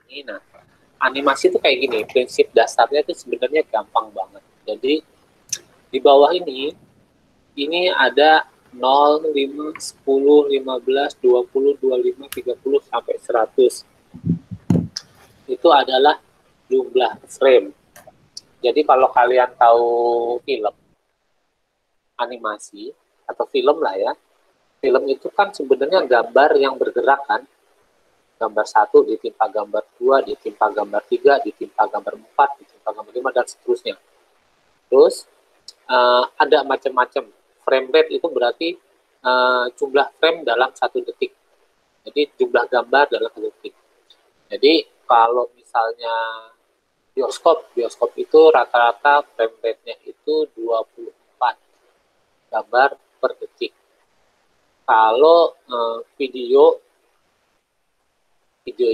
ini. Nah, animasi itu kayak gini, prinsip dasarnya itu sebenarnya gampang banget. Jadi di bawah ini ada 0, 5, 10, 15, 20, 25, 30 sampai 100. Itu adalah jumlah frame. Jadi kalau kalian tahu film animasi atau film lah ya, film itu kan sebenarnya gambar yang bergerak kan. Gambar 1 ditimpa gambar 2, ditimpa gambar 3, ditimpa gambar 4, ditimpa gambar 5, dan seterusnya. Terus ada macam-macam. Frame rate itu berarti jumlah frame dalam 1 detik. Jadi jumlah gambar dalam 1 detik. Jadi kalau misalnya bioskop itu rata-rata frame rate-nya itu 24 gambar per detik. Kalau video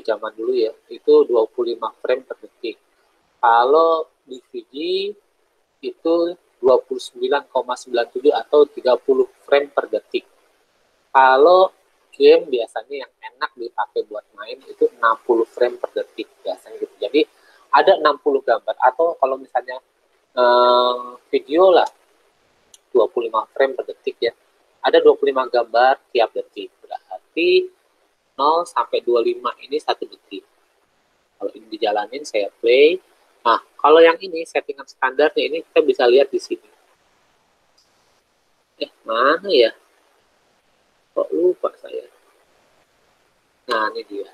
zaman dulu ya, itu 25 frame per detik. Kalau DVD itu 29,97 atau 30 frame per detik. Kalau game biasanya yang enak dipakai buat main itu 60 frame per detik biasanya gitu. Jadi ada 60 gambar, atau kalau misalnya video lah 25 frame per detik ya. Ada 25 gambar tiap detik. Berarti 0 sampai 25 ini 1 detik. Kalau ini dijalanin, saya play. Nah, kalau yang ini settingan standarnya ini kita bisa lihat di sini. Mana ya? Kok lupa saya. Nah, ini dia.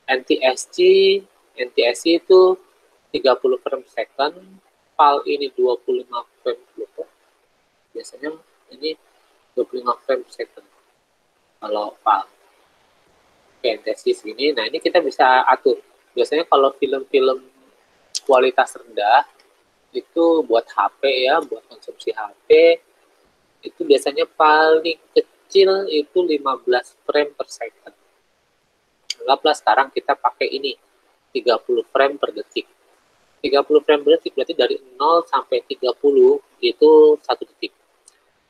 NTSC itu 30 frame per second, PAL ini 25 frame per second. Biasanya ini 25 frame per second. Kalau PAL. Oke, NTSC segini. Nah, ini kita bisa atur. Biasanya kalau film-film kualitas rendah itu buat HP ya, buat konsumsi HP itu biasanya paling kecil itu 15 frame per second. Anggaplah sekarang kita pakai ini 30 frame per detik. 30 frame per detik berarti dari 0 sampai 30 itu 1 detik.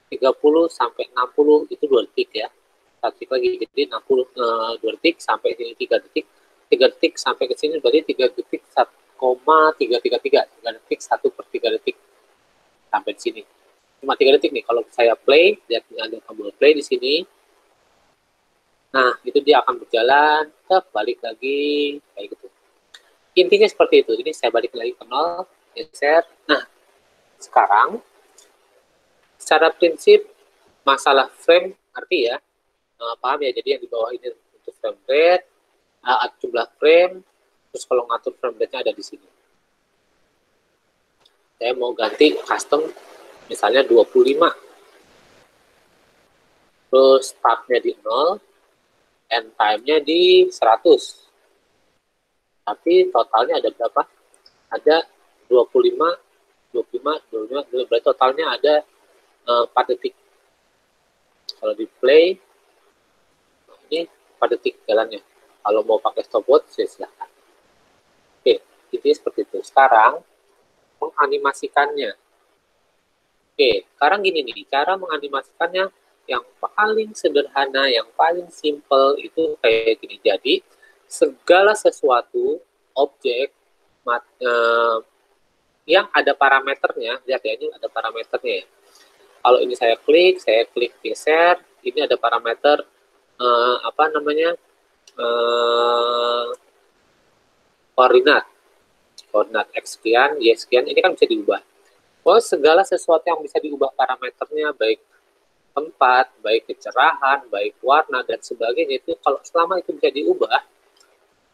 30 sampai 60 itu 2 detik ya. 1 detik lagi, jadi 2 detik sampai 3 detik. 3 detik sampai ke sini berarti 3 detik 1,333. 3 detik 1/3 detik sampai di sini. Cuma 3 detik nih. Kalau saya play, lihat ada tombol play di sini. Nah, itu dia akan berjalan, balik lagi kayak gitu. Intinya seperti itu. Ini saya balik lagi ke 0, geser. Nah, sekarang secara prinsip masalah frame arti ya, paham ya. Jadi yang di bawah ini untuk frame rate, jumlah frame, terus kalau ngatur frame rate-nya ada di sini. Saya mau ganti custom misalnya 25. Terus start-nya di 0, end time-nya di 100. Tapi totalnya ada berapa? Ada 25, berarti totalnya ada 4 detik. Kalau di play, ini 4 detik jalannya. Kalau mau pakai stopwatch, silahkan. Oke, ini seperti itu. Sekarang, menganimasikannya. Oke, sekarang gini nih, cara menganimasikannya yang paling sederhana, yang paling simple itu kayak gini. Jadi, segala sesuatu, objek, yang ada parameternya, lihat ya, ini ada parameternya ya. Kalau ini saya klik geser, ini ada parameter, koordinat X sekian, Y sekian, ini kan bisa diubah. Oh, segala sesuatu yang bisa diubah parameternya, baik tempat, baik kecerahan, baik warna, dan sebagainya, itu kalau selama itu bisa diubah,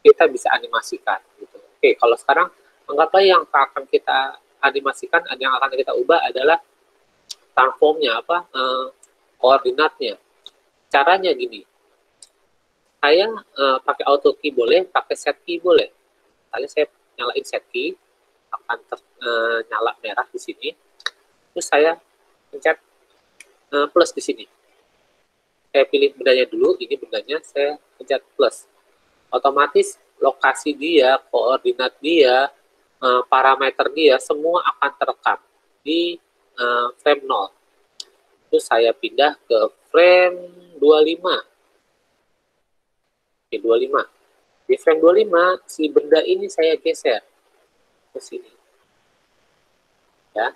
kita bisa animasikan. Gitu. Oke, kalau sekarang, anggaplah yang akan kita animasikan, yang akan kita ubah adalah transformnya, koordinatnya. Caranya gini, saya pakai auto key boleh, pakai set key boleh. Kali saya nyalain set key, akan nyala merah di sini. Terus saya pencet plus di sini. Saya pilih bendanya dulu, ini bendanya, saya pencet plus. Otomatis lokasi dia, koordinat dia, parameter dia, semua akan terekam di frame 0. Terus saya pindah ke frame 25. Oke, 25. Di frame 25, si benda ini saya geser ke sini. Ya.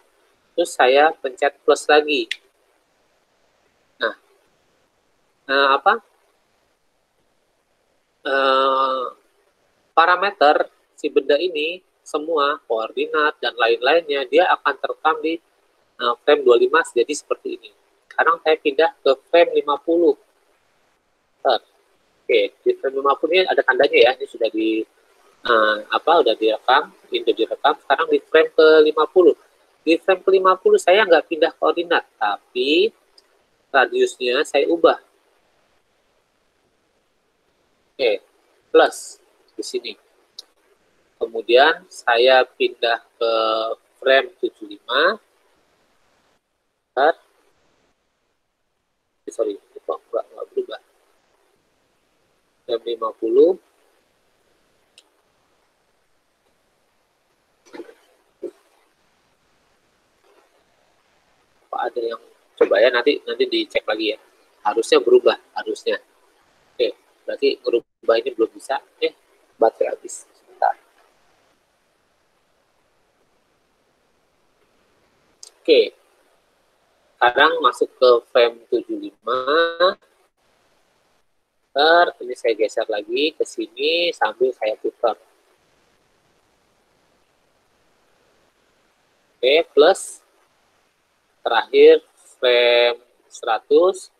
Terus saya pencet plus lagi. Nah, apa? Parameter si benda ini, semua koordinat dan lain-lainnya, dia akan terekam di frame 25 jadi seperti ini. Sekarang saya pindah ke frame 50. Oke, di frame 50 ini ada tandanya ya, ini sudah di udah direkam, ini sudah direkam. Sekarang di frame ke 50. Di frame ke 50 saya nggak pindah koordinat, tapi radiusnya saya ubah. Oke, plus di sini. Kemudian saya pindah ke frame 75. Sorry, nggak berubah. Frame 50. Apa ada yang coba ya, nanti dicek lagi ya. Harusnya berubah, harusnya. Oke, berarti berubah ini belum bisa. Baterai habis. Sebentar. Oke. Sekarang masuk ke frame 75. Ini saya geser lagi ke sini sambil saya putar. Oke, plus terakhir frame 100.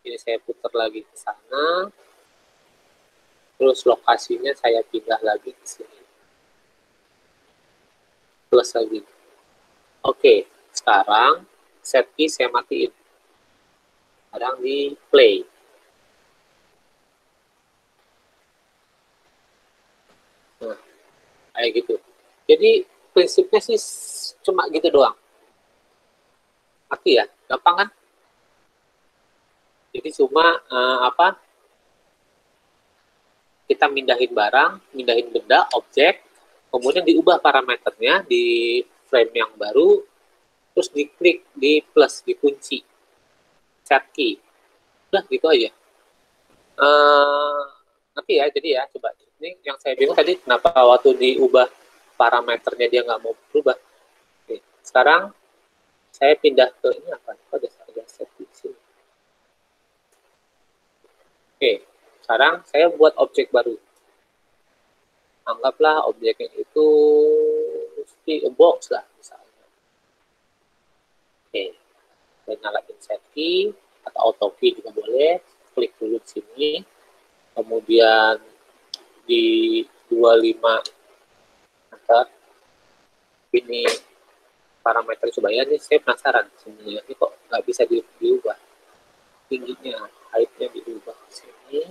Ini saya putar lagi ke sana. Terus lokasinya saya pindah lagi ke sini. Plus lagi. Oke, sekarang set key saya matiin. Sekarang di play. Nah, kayak gitu. Jadi prinsipnya sih cuma gitu doang. Arti ya, gampang kan? Jadi cuma kita mindahin barang, mindahin benda, objek, kemudian diubah parameternya di frame yang baru, terus diklik di plus, dikunci, set key. Udah gitu aja. Nanti ya, jadi ya, coba. Ini yang saya bingung tadi, kenapa waktu diubah parameternya dia nggak mau berubah. Oke, sekarang saya pindah ke ini apa? Ada set di sini. Oke, sekarang saya buat objek baru. Anggaplah objeknya itu a box lah misalnya. Oke, saya nyalain set key atau auto key juga boleh. Klik dulu di sini. Kemudian di 25 meter ini parameter coba ya, nih saya penasaran sebenarnya ini kok nggak bisa diubah tingginya, height-nya diubah ke sini.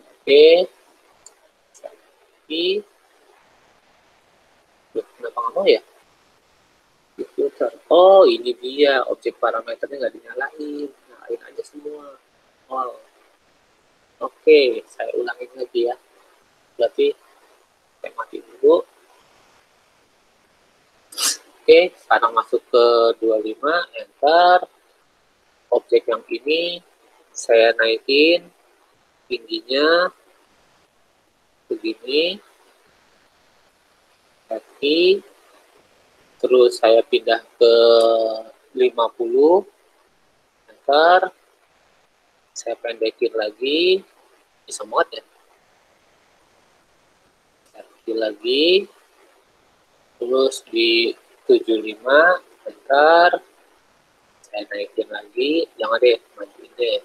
Oke, kenapa nggak mau ya? Filter. Oh, ini dia objek parameternya nggak dinyalain, nyalain aja semua. Oh, oke, saya ulangin lagi ya. Berarti saya mati dulu. Oke, sekarang masuk ke 25, enter. Objek yang ini saya naikin tingginya begini, kaki, terus saya pindah ke 50, enter, saya pendekin lagi, bisa muat ya, kaki lagi, terus di 75, enter, saya naikin lagi, jangan deh, majuin deh,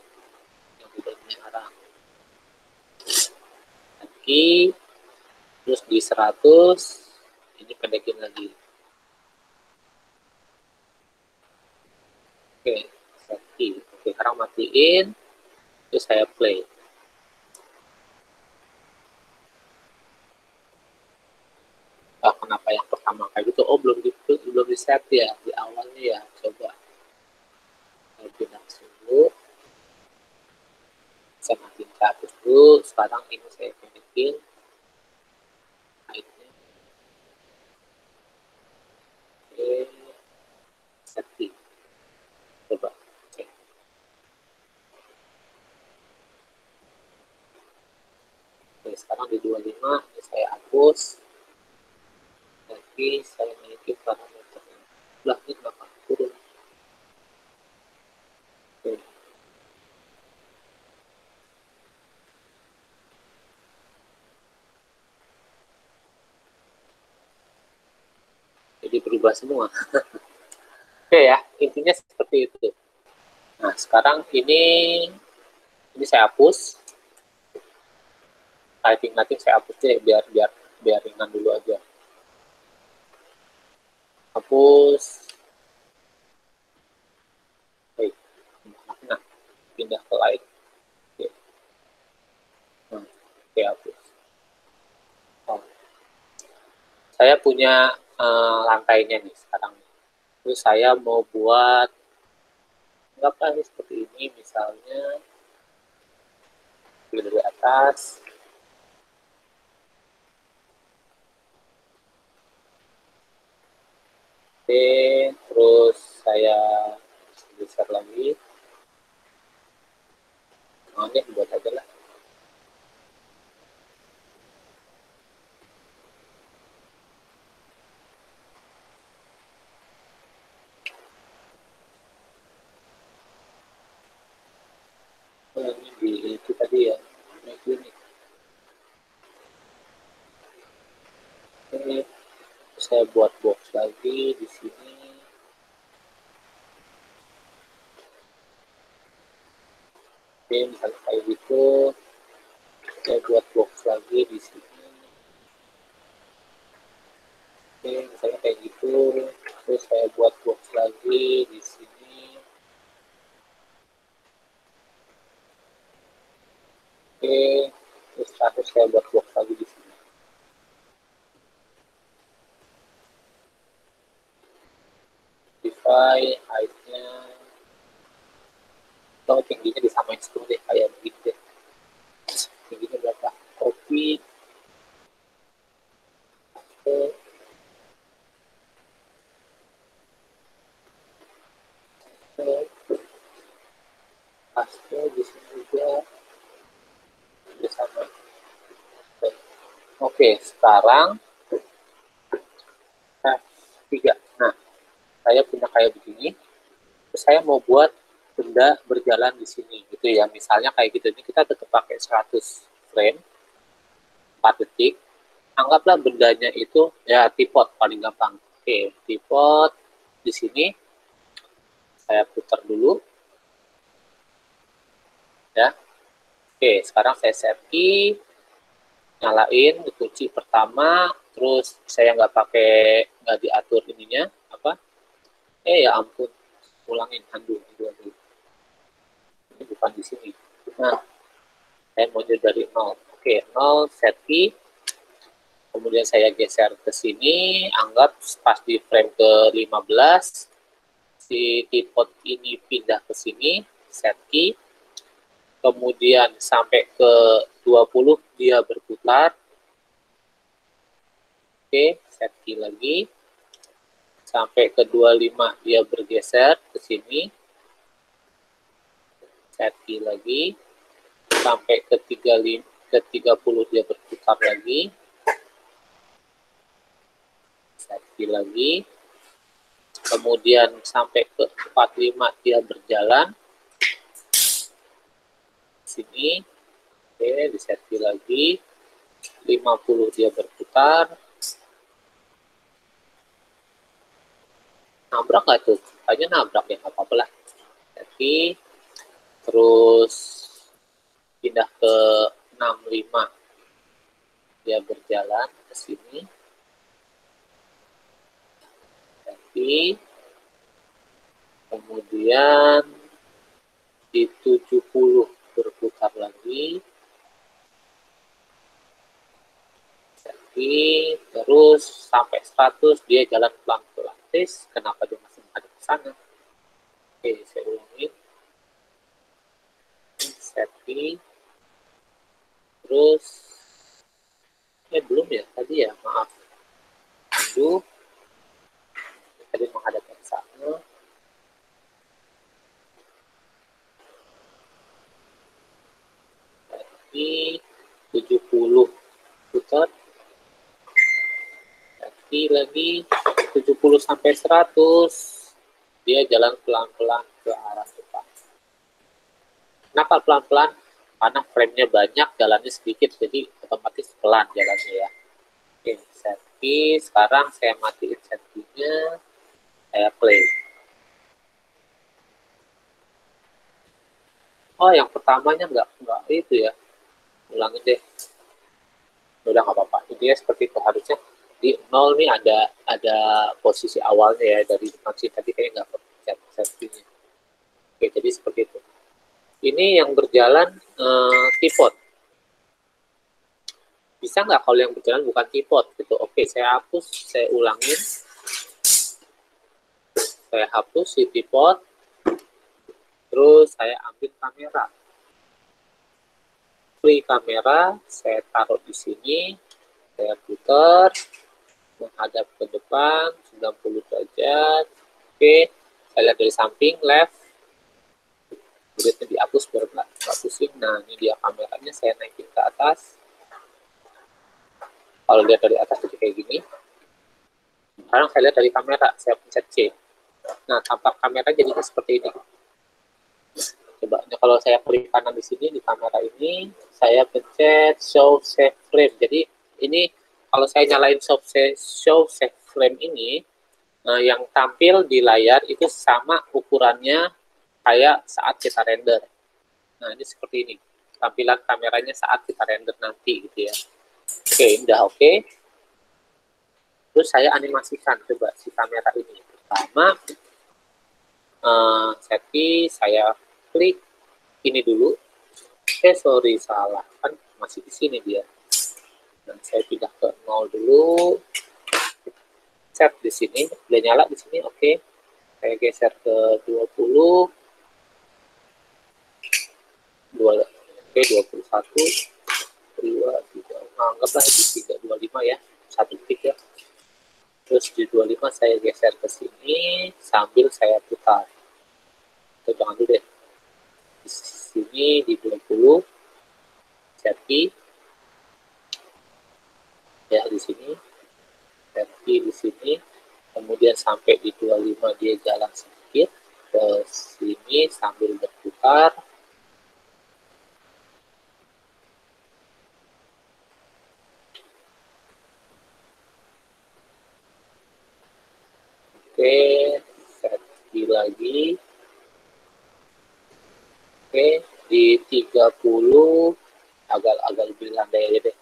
yang bedanya arah, kaki, terus di 100, ini pendekin lagi. Oke, kaki. Oke, sekarang matiin, terus saya play. Kenapa yang pertama kayak gitu? Oh, belum di set ya di awalnya ya. Coba saya pindah dulu, saya matiin 100 dulu. Sekarang ini saya pendekin height-nya. Oke, setting. Coba cek. sekarang di 25, ini saya hapus. Tapi saya memiliki parameternya. Lah, ini kenapa turun? Oke. Jadi berubah semua. Oke ya, intinya seperti itu. Nah, sekarang ini saya hapus. Typing nanti saya hapus deh biar ringan dulu aja. Hapus. Baik. Nah, pindah ke lain. Oke. Nah, oke, hapus. Oh. Saya punya lantainya nih sekarang. Terus saya mau buat anggaplah ini seperti ini misalnya dari atas. Oke, terus saya geser lagi. Oh, ini buat aja lah. Oh, ini di itu tadi ya. Ini. Ini saya buat box lagi di sini. Oke, misalnya kayak gitu. Saya buat box lagi di sini. Oke, misalnya kayak gitu. Terus saya buat box lagi di sini. Oke, terus saya buat box lagi di sini. Modify height-nya. Atau tingginya disamain sepuluh deh, kayak begitu deh. Tingginya berapa? Copy. Oke. Paste di sini juga sama. Oke, sekarang tiga. Nah, saya punya kayak begini. Terus saya mau buat benda berjalan di sini gitu ya. Misalnya kayak gitu. Ini kita tetap pakai 100 frame 4 detik. Anggaplah bendanya itu ya tripod paling gampang. Oke, tripod di sini saya putar dulu ya. Oke, sekarang saya set key, nyalain kunci pertama, terus saya nggak diatur ininya apa? Ya ampun, ulangin undo. Ini bukan di sini. Nah, saya mau dari 0. Oke, 0 set key. Kemudian saya geser ke sini, anggap pas di frame ke 15, si tripod ini pindah ke sini, set key. Kemudian sampai ke 20 dia berputar. Oke, set key lagi. Sampai ke 25 dia bergeser ke sini. Set key lagi. Sampai ke 30 dia berputar lagi. Set key lagi. Kemudian sampai ke 45 dia berjalan. Sini. Oke, di set key lagi. 50 dia berputar. Nabrak nggak tuh? Kayaknya nabrak ya, nggak apa-apa lah. Jadi terus pindah ke 65 dia berjalan ke sini. Jadi kemudian di 70 berputar lagi. Jadi terus sampai 100 dia jalan pelan-pelan. Kenapa dia masih ada ke sana? Oke, saya ulangi. Setting. Terus belum ya tadi ya, maaf. Undo. Tadi menghadap ke sana. Jadi 70 lagi 70 sampai 100. Dia jalan pelan-pelan ke arah depan. Kenapa pelan-pelan? Karena frame-nya banyak, jalannya sedikit, jadi otomatis pelan jalannya ya. Oke, safety. Sekarang saya matiin safety-nya, saya play. Oh, yang pertamanya nggak itu ya. Ulangin deh. Udah nggak apa-apa. Intinya seperti itu, harusnya di 0 nih ada posisi awalnya ya, dari depan tadi kayaknya nggak pencet safety-nya. Oke, jadi seperti itu. Ini yang berjalan tripod. Bisa nggak kalau yang berjalan bukan tripod gitu? Oke, saya hapus, saya ulangin. Saya hapus si tripod. Terus saya ambil kamera. Free kamera, saya taruh di sini. Saya putar menghadap ke depan 90 derajat. Oke, saya lihat dari samping left. Kemudian dihapus biar nggak pusing. Nah, ini dia kameranya, saya naikin ke atas. Kalau lihat dari atas jadi kayak gini. Sekarang saya lihat dari kamera, saya pencet C. Nah, tampak kamera jadinya seperti ini. Coba, kalau saya klik kanan di sini di kamera ini, saya pencet show save frame. Jadi ini kalau saya nyalain show save frame ini, yang tampil di layar itu sama ukurannya kayak saat kita render. Nah, ini seperti ini tampilan kameranya saat kita render nanti gitu ya. Oke, udah oke. Terus saya animasikan coba si kamera ini. Pertama, saya klik ini dulu. Sorry, salah, kan masih di sini dia. Dan saya pindah ke 0 dulu. Set di sini, udah nyala di sini, oke. Saya geser ke 20. 21. 2, 3, anggaplah di 325 ya. 1 detik ya. Terus di 25 saya geser ke sini sambil saya putar. Atau jangan dulu deh. Di sini di 20 safety ya, di sini safety di sini, kemudian sampai di 25 dia jalan sedikit ke sini sambil berputar. Oke, safety lagi. Oke, di 30 agak lebih landai aja deh.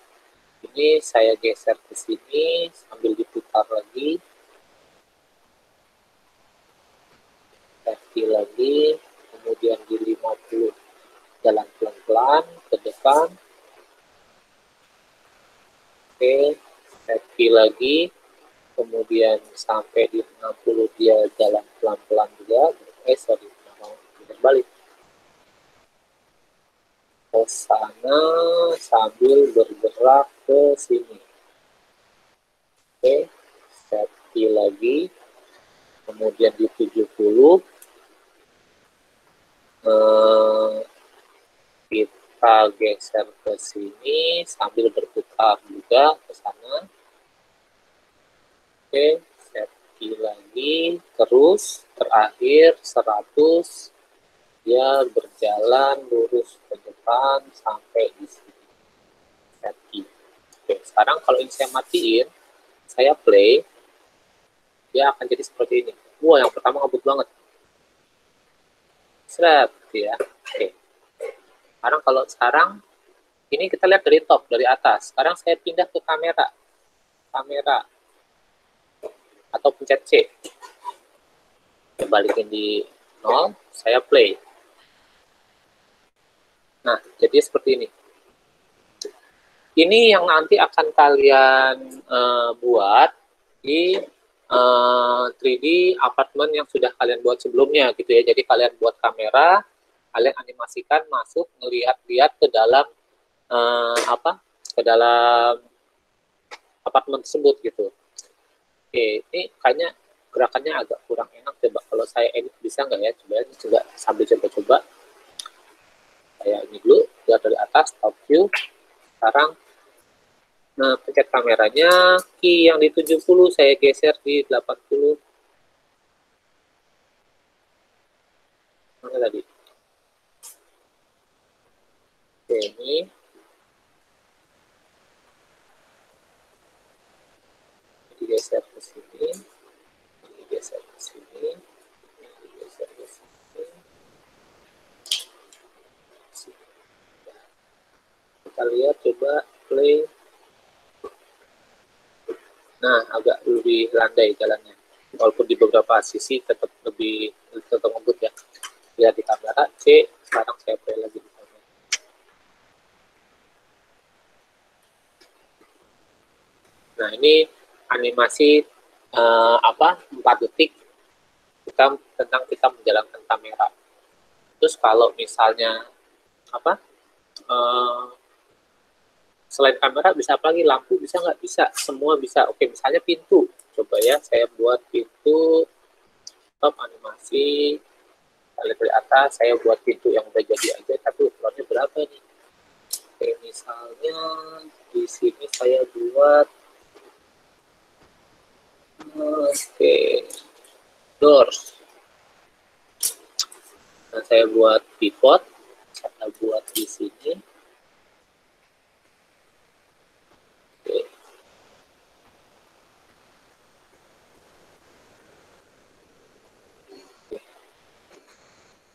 Ini saya geser ke sini sambil diputar lagi. Safety lagi, kemudian di 50 jalan pelan-pelan ke depan. Oke, safety lagi, kemudian sampai di 60 dia jalan pelan-pelan juga. Sorry, balik ke sana sambil bergerak ke sini. Oke, safety lagi, kemudian di 70 kita geser ke sini sambil berputar juga ke sana. Oke, safety lagi, terus terakhir 100 dia berjalan lurus ke depan sampai di sini. Safety. Oke, sekarang kalau ini saya matiin, saya play, dia akan jadi seperti ini. Wah, yang pertama ngebut banget. Seret, ya. Oke. Sekarang ini kita lihat dari top, dari atas. Sekarang saya pindah ke kamera. Atau pencet C. Saya balikin di 0, saya play. Nah, jadi seperti ini. Ini yang nanti akan kalian buat di 3D apartemen yang sudah kalian buat sebelumnya gitu ya. Jadi kalian buat kamera, kalian animasikan masuk, ngelihat-lihat ke dalam ke dalam apartemen tersebut gitu. Oke, ini kayaknya gerakannya agak kurang enak. Coba kalau saya edit bisa nggak ya? Coba sambil coba-coba. Saya ini dulu, lihat dari atas top view. Sekarang, Nah, pencet kameranya, key yang di 70 saya geser di 80. Mana tadi? Oke, ini. Digeser ke sini. Digeser ke sini. Digeser ke sini. Kita lihat, coba play. Nah, agak lebih landai jalannya. Walaupun di beberapa sisi tetap ngebut ya. Lihat di kamera C, sekarang saya play lagi di kamera. Nah, ini animasi 4 detik tentang kita menjalankan kamera. Terus kalau misalnya selain kamera bisa apa lagi? Lampu bisa nggak? Bisa, semua bisa. Oke, misalnya pintu. Coba ya, saya buat pintu top animasi. Kita lihat dari atas, saya buat pintu yang udah jadi aja, tapi ukurannya berapa nih? Oke, misalnya di sini saya buat doors. Nah, saya buat pivot, saya buat di sini.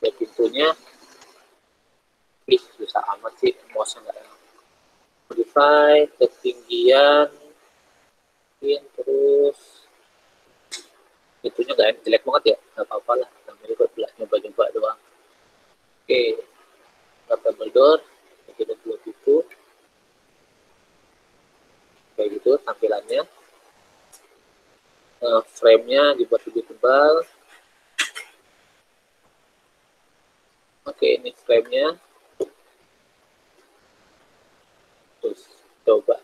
Ya, pintunya susah amat sih, mouse nggak enak. Modify ketinggian, terus pintunya nggak jelek banget ya, nggak apa-apa lah, namanya buat nyoba-nyoba doang. Oke, double door, kita dua pintu, kayak gitu tampilannya. Frame-nya dibuat lebih tebal. Oke, ini frame-nya. Terus coba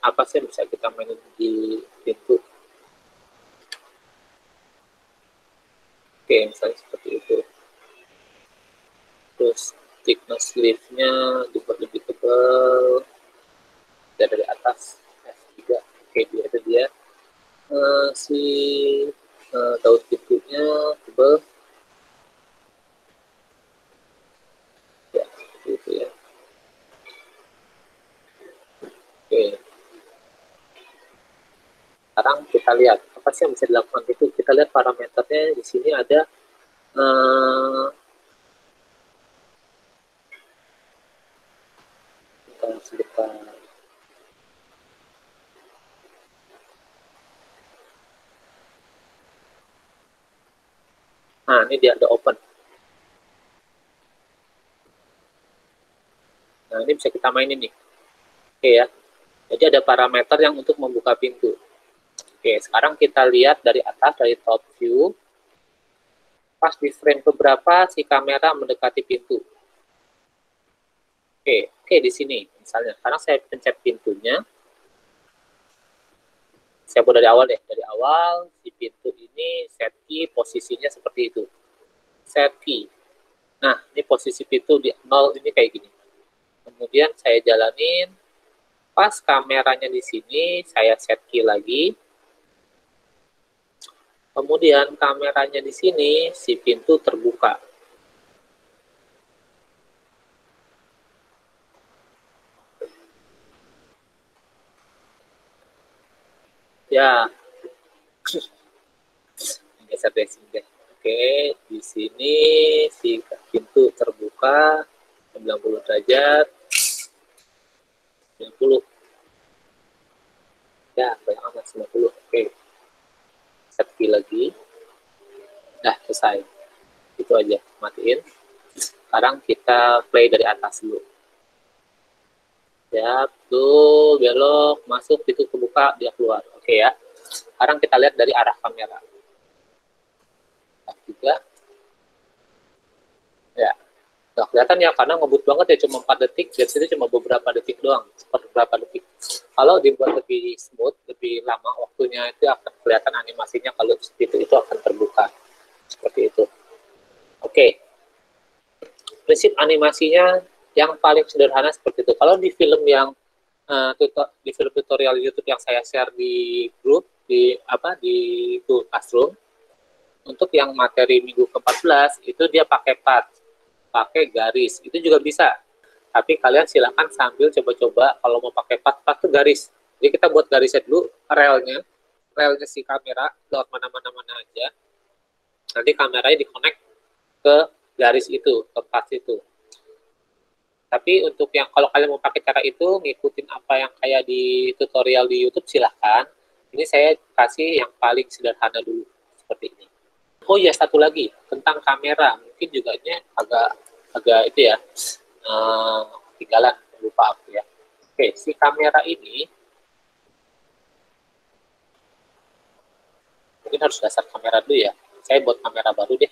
apa sih yang bisa kita mainin di pintu. Oke, misalnya seperti itu. Terus thickness leaf-nya dibuat lebih tebal dari atas F3. Oke, itu dia si daun pintunya tebal ya, seperti itu ya. Oke, sekarang kita lihat apa sih yang bisa dilakukan. Itu kita lihat parameternya di sini ada sebentar. Nah, ini dia ada open. Nah, ini bisa kita mainin nih. Oke ya. Jadi ada parameter yang untuk membuka pintu. Oke, sekarang kita lihat dari atas, dari top view. Pas di frame keberapa si kamera mendekati pintu. Oke, di sini misalnya. Sekarang saya pencet pintunya. Saya buat dari awal deh. Dari awal, si pintu ini set key, posisinya seperti itu. Set key. Nah, ini posisi pintu di 0 ini kayak gini. Kemudian saya jalanin. Pas kameranya di sini, saya set key lagi. Kemudian kameranya di sini, si pintu terbuka. Ya, geser deh sini. Oke, di sini si pintu terbuka 90 derajat. 90. Ya, banyak amat 90. Oke. Set key lagi. Dah, selesai. Itu aja, matiin. Sekarang kita play dari atas dulu. Ya, tuh belok, masuk, pintu terbuka, dia keluar. Oke ya. Sekarang kita lihat dari arah kamera. Juga. Ya, nggak kelihatan ya, karena ngebut banget ya, cuma 4 detik, dan sini cuma beberapa detik doang, beberapa detik. Kalau dibuat lebih smooth, lebih lama waktunya, itu akan kelihatan animasinya kalau pintu itu akan terbuka. Seperti itu. Oke. Prinsip animasinya yang paling sederhana seperti itu. Kalau di film yang di film tutorial YouTube yang saya share di grup di Classroom. Untuk yang materi minggu ke-14 itu dia pakai path, pakai garis, itu juga bisa. Tapi kalian silakan sambil coba-coba kalau mau pakai path tuh garis. Jadi kita buat garisnya dulu, relnya si kamera lewat mana-mana aja. Nanti kameranya di-connect ke garis itu, ke path itu. Tapi untuk yang kalau kalian mau pakai cara itu, ngikutin apa yang kayak di tutorial di YouTube, silahkan. Ini saya kasih yang paling sederhana dulu, seperti ini. Oh ya, satu lagi tentang kamera, mungkin juga ini agak itu ya, ketinggalan, lupa aku ya. Oke, si kamera ini mungkin harus dasar kamera dulu ya. Saya buat kamera baru deh.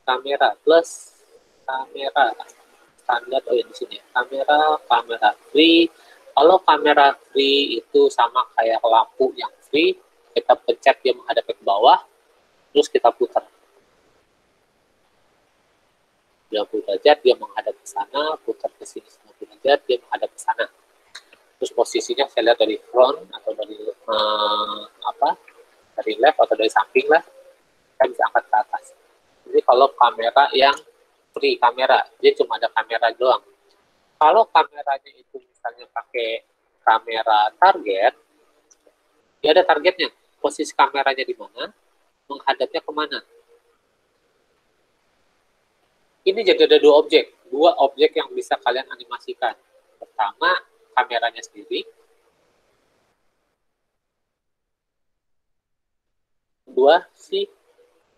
Kamera plus kamera standar, oh ya di sini ya. Kamera free. Kalau kamera free itu sama kayak lampu yang free, kita pencet dia menghadap ke bawah, terus kita putar 90 derajat, dia menghadap ke sana, putar ke sini 90 derajat, dia menghadap ke sana. Terus posisinya saya lihat dari front atau dari dari left atau dari samping lah, saya bisa angkat ke atas. Jadi kalau kamera yang free kamera, dia cuma ada kamera doang. Kalau kameranya itu misalnya pakai kamera target, dia ada targetnya. Posisi kameranya di mana, menghadapnya kemana. Ini jadi ada dua objek yang bisa kalian animasikan. Pertama, kameranya sendiri. Kedua, si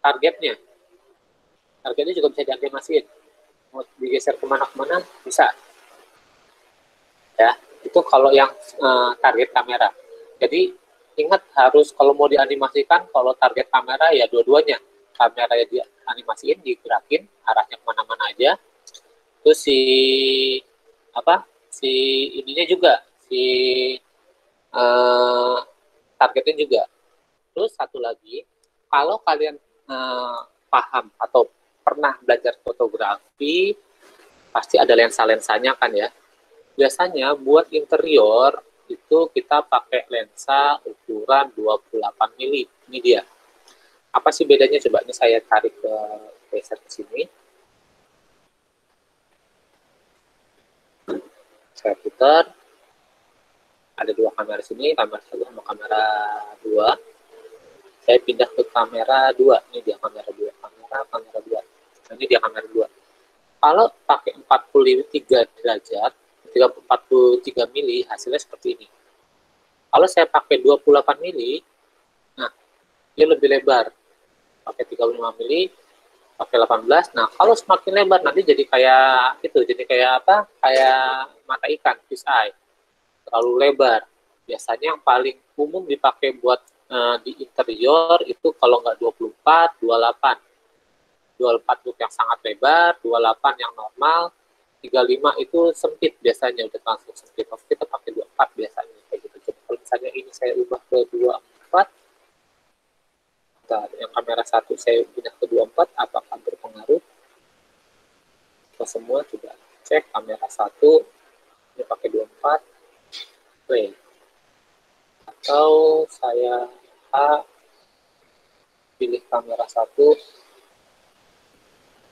targetnya. Targetnya juga bisa dianimasiin. Mau digeser kemana-kemana, bisa. Ya, itu kalau yang target kamera. Jadi, ingat harus kalau mau dianimasikan, kalau target kamera ya dua-duanya. Kamera ya dianimasiin, digerakin, arahnya kemana-mana aja. Terus si ininya juga, si targetnya juga. Terus satu lagi, kalau kalian paham atau pernah belajar fotografi, pasti ada lensa-lensanya kan ya. Biasanya buat interior itu kita pakai lensa ukuran 28 mili. Ini dia. Apa sih bedanya? Coba ini saya tarik ke sini. Saya putar. Ada dua kamera sini, kamera 1 sama kamera 2. Saya pindah ke kamera 2. Ini dia kamera 2. Kamera 2. Ini dia kamera 2. Kalau pakai 43 derajat, 43 mili, hasilnya seperti ini. Kalau saya pakai 28 mili, nah, dia lebih lebar. Pakai 35 mili, pakai 18. Nah, kalau semakin lebar, nanti jadi kayak itu, jadi kayak apa? Kayak mata ikan, fish eye. Terlalu lebar. Biasanya yang paling umum dipakai buat di interior itu kalau nggak 24, 28. 24 untuk yang sangat lebar, 28 yang normal, 35 itu sempit biasanya, udah langsung sempit. Kita pakai 24 biasanya kayak gitu. Coba kalau misalnya ini saya ubah ke 24, nah, yang kamera 1 saya pindah ke 24, apakah berpengaruh? Kita semua coba cek kamera 1 ini pakai 24, play. Atau saya pilih kamera 1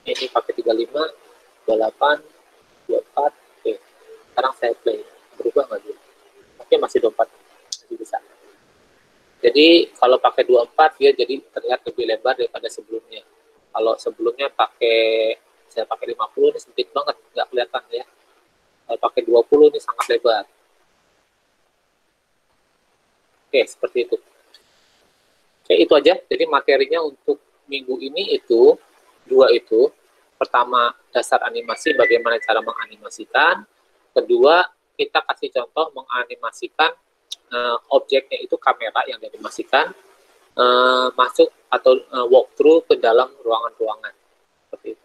ini pakai 35, 28, 24, oke. Sekarang saya play, berubah nggak dia? Oke, masih 24, masih bisa. Jadi kalau pakai 24 dia jadi terlihat lebih lebar daripada sebelumnya. Kalau sebelumnya saya pakai 50 ini sempit banget, nggak kelihatan ya. Kalau pakai 20 ini sangat lebar. Oke, seperti itu. Oke, itu aja. Jadi materinya untuk minggu ini itu dua itu. Pertama, dasar animasi, bagaimana cara menganimasikan. Kedua, kita kasih contoh menganimasikan objeknya itu kamera yang dianimasikan masuk atau walkthrough ke dalam ruangan-ruangan. Seperti itu.